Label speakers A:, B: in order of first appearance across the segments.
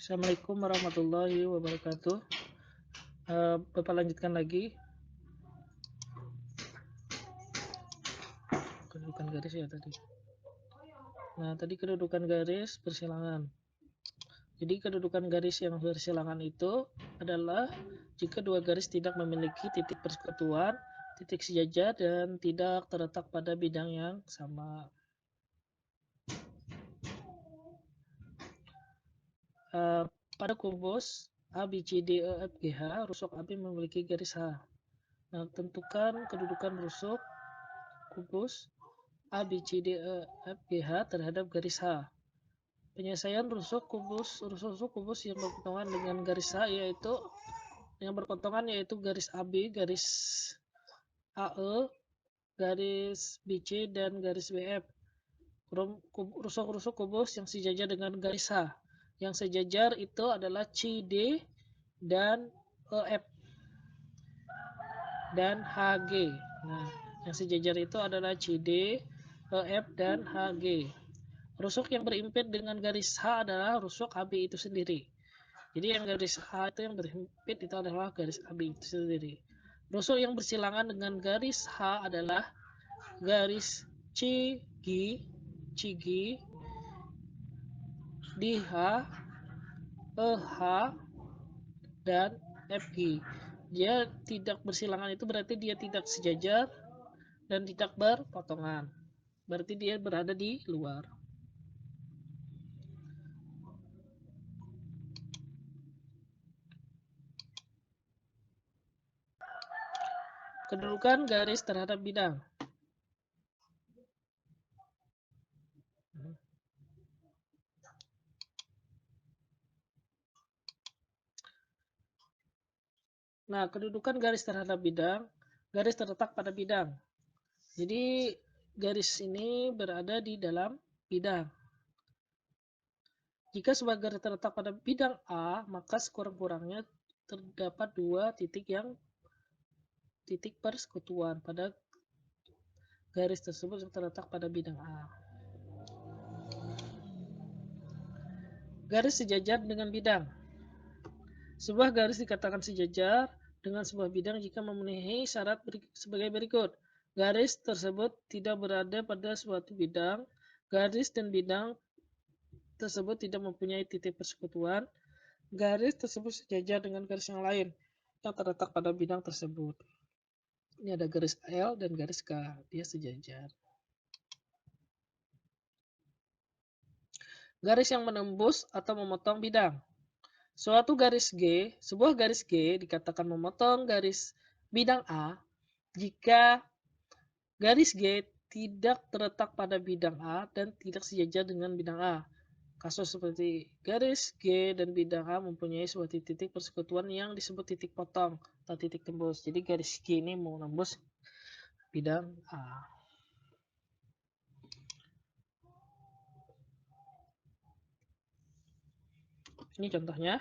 A: Assalamualaikum warahmatullahi wabarakatuh. Bapak lanjutkan lagi kedudukan garis ya tadi. Nah, tadi kedudukan garis bersilangan. Jadi kedudukan garis yang bersilangan itu adalah jika dua garis tidak memiliki titik persekutuan, titik sejajar, dan tidak terletak pada bidang yang sama. Pada kubus A, B, C, D, E, F, G, H, rusuk AB memiliki garis H. Nah, tentukan kedudukan rusuk kubus A, B, C, D, E, F, G, H terhadap garis H. Penyelesaian rusuk kubus yang berpotongan dengan garis H yaitu garis AB, garis AE, garis BC, dan garis BF. Rusuk kubus yang sejajar dengan garis H. Yang sejajar itu adalah CD dan EF dan HG. Nah, yang sejajar itu adalah CD, EF, dan HG. Rusuk yang berimpit dengan garis H adalah rusuk AB itu sendiri. Jadi yang garis H itu yang berimpit itu adalah garis AB itu sendiri. Rusuk yang bersilangan dengan garis H adalah garis CG, DH, EH, dan FG. Dia tidak bersilangan itu berarti dia tidak sejajar dan tidak berpotongan. Berarti dia berada di luar. Kedudukan garis terhadap bidang. Nah, kedudukan garis terhadap bidang, garis terletak pada bidang. Jadi, garis ini berada di dalam bidang. Jika sebuah garis terletak pada bidang A, maka sekurang-kurangnya terdapat dua titik persekutuan pada garis tersebut yang terletak pada bidang A. Garis sejajar dengan bidang. Sebuah garis dikatakan sejajar dengan sebuah bidang jika memenuhi syarat sebagai berikut. Garis tersebut tidak berada pada suatu bidang. Garis dan bidang tersebut tidak mempunyai titik persekutuan. Garis tersebut sejajar dengan garis yang lain yang terletak pada bidang tersebut. Ini ada garis L dan garis K, dia sejajar. Garis yang menembus atau memotong bidang. Sebuah garis G dikatakan memotong garis bidang A jika garis G tidak terletak pada bidang A dan tidak sejajar dengan bidang A. Kasus seperti garis G dan bidang A mempunyai suatu titik persekutuan yang disebut titik potong atau titik tembus. Jadi garis G ini mau menembus bidang A. Ini contohnya.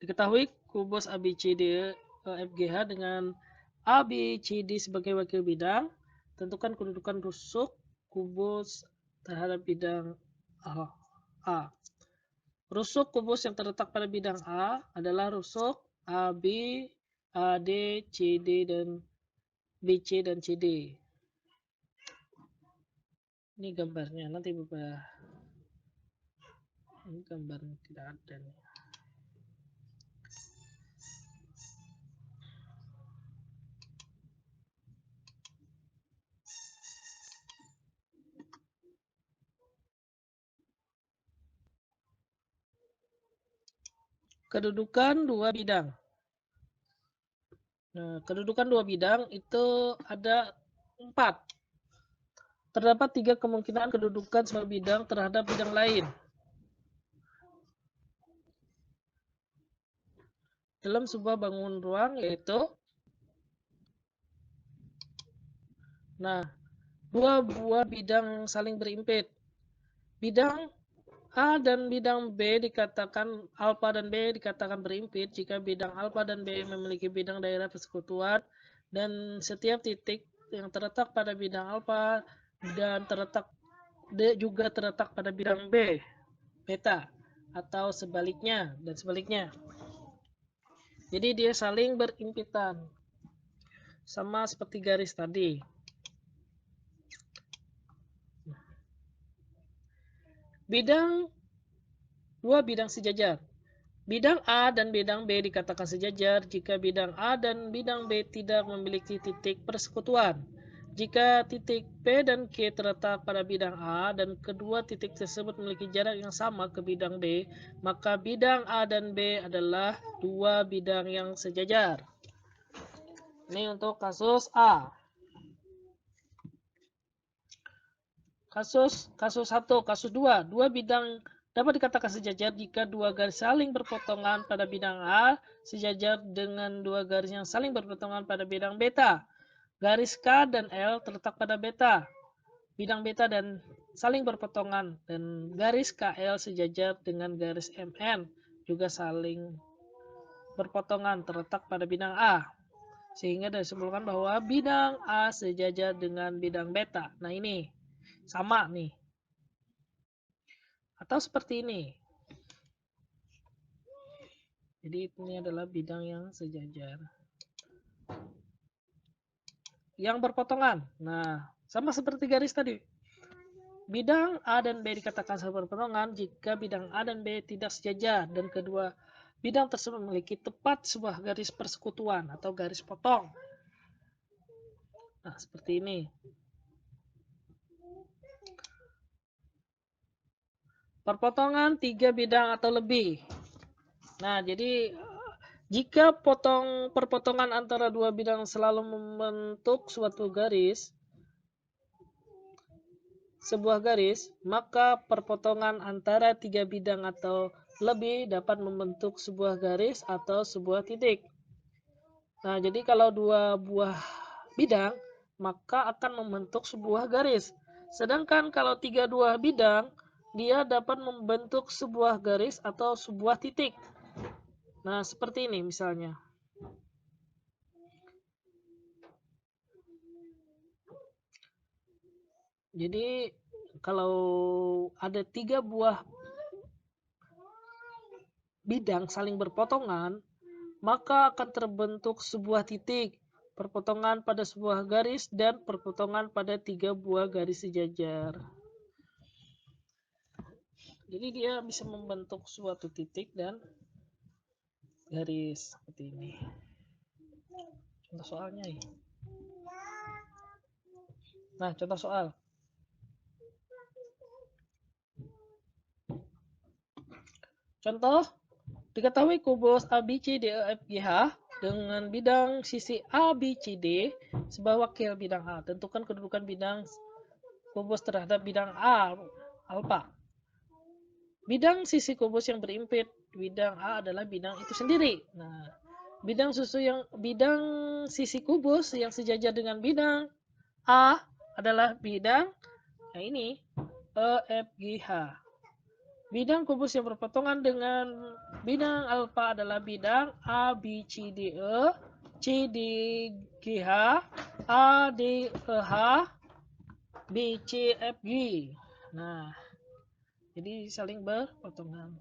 A: Diketahui kubus ABCD FGH dengan ABCD sebagai wakil bidang. Tentukan kedudukan rusuk kubus terhadap bidang A. Rusuk kubus yang terletak pada bidang A adalah rusuk AB, AD, CD, dan BC dan CD. Ini gambarnya, nanti Bapak. Ini gambar tidak ada nih. Kedudukan dua bidang. Nah, kedudukan dua bidang itu ada 4. Terdapat 3 kemungkinan kedudukan sebuah bidang terhadap bidang lain. Dalam sebuah bangunan ruang yaitu, dua buah bidang saling berimpit. Bidang A dan bidang B dikatakan alfa dan B dikatakan berimpit jika bidang alfa dan B memiliki bidang daerah persekutuan dan setiap titik yang terletak pada bidang alfa dan juga terletak pada bidang B. beta atau sebaliknya dan sebaliknya. Jadi dia saling berimpitan. Sama seperti garis tadi. Dua bidang sejajar. Bidang A dan bidang B dikatakan sejajar jika bidang A dan bidang B tidak memiliki titik persekutuan. Jika titik P dan Q terletak pada bidang A dan kedua titik tersebut memiliki jarak yang sama ke bidang B, maka bidang A dan B adalah dua bidang yang sejajar. Ini untuk kasus A. Kasus 1, kasus 2. Dua bidang dapat dikatakan sejajar jika dua garis saling berpotongan pada bidang A sejajar dengan dua garis yang saling berpotongan pada bidang beta. Garis K dan L terletak pada beta, bidang beta dan saling berpotongan, dan garis KL sejajar dengan garis MN juga saling berpotongan terletak pada bidang A. Sehingga disimpulkan bahwa bidang A sejajar dengan bidang beta. Nah ini sama nih. Atau seperti ini. Jadi ini adalah bidang yang sejajar. Yang berpotongan. Nah, sama seperti garis tadi. Bidang A dan B dikatakan berpotongan jika bidang A dan B tidak sejajar dan kedua bidang tersebut memiliki tepat sebuah garis persekutuan atau garis potong. Nah, seperti ini. Perpotongan 3 bidang atau lebih. Nah, jadi jika perpotongan antara dua bidang selalu membentuk sebuah garis, maka perpotongan antara 3 bidang atau lebih dapat membentuk sebuah garis atau sebuah titik. Nah, jadi kalau dua buah bidang, maka akan membentuk sebuah garis. Sedangkan kalau 3 buah bidang, dia dapat membentuk sebuah garis atau sebuah titik. Nah, seperti ini misalnya. Jadi, kalau ada 3 buah bidang saling berpotongan, maka akan terbentuk sebuah titik, perpotongan pada sebuah garis, dan perpotongan pada 3 buah garis sejajar. Jadi dia bisa membentuk suatu titik dan garis seperti ini. Contoh soalnya ya. Nah, contoh soal. Contoh, diketahui kubus ABCDEFGH dengan bidang sisi ABCD sebagai wakil bidang A. Tentukan kedudukan bidang kubus terhadap bidang A alfa. Bidang sisi kubus yang berimpit bidang A adalah bidang itu sendiri. Nah, bidang sisi kubus yang sejajar dengan bidang A adalah bidang ini EFGH. Bidang kubus yang berpotongan dengan bidang alfa adalah bidang ABCDE, CDGH, ADEH, BCFG. Nah, jadi saling berpotongan.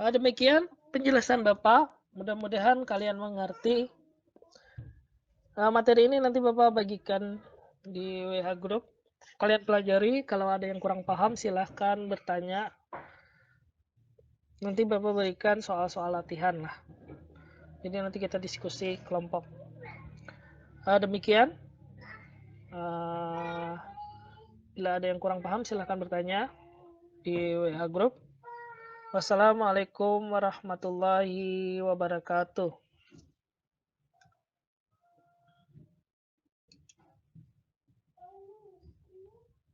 A: Demikian penjelasan Bapak. Mudah-mudahan kalian mengerti. Materi ini nanti Bapak bagikan di WA grup. Kalian pelajari. Kalau ada yang kurang paham silahkan bertanya. Nanti Bapak berikan soal-soal latihan lah. Jadi nanti kita diskusi kelompok. Demikian. Bila ada yang kurang paham silahkan bertanya di WA grup. Wassalamualaikum warahmatullahi wabarakatuh.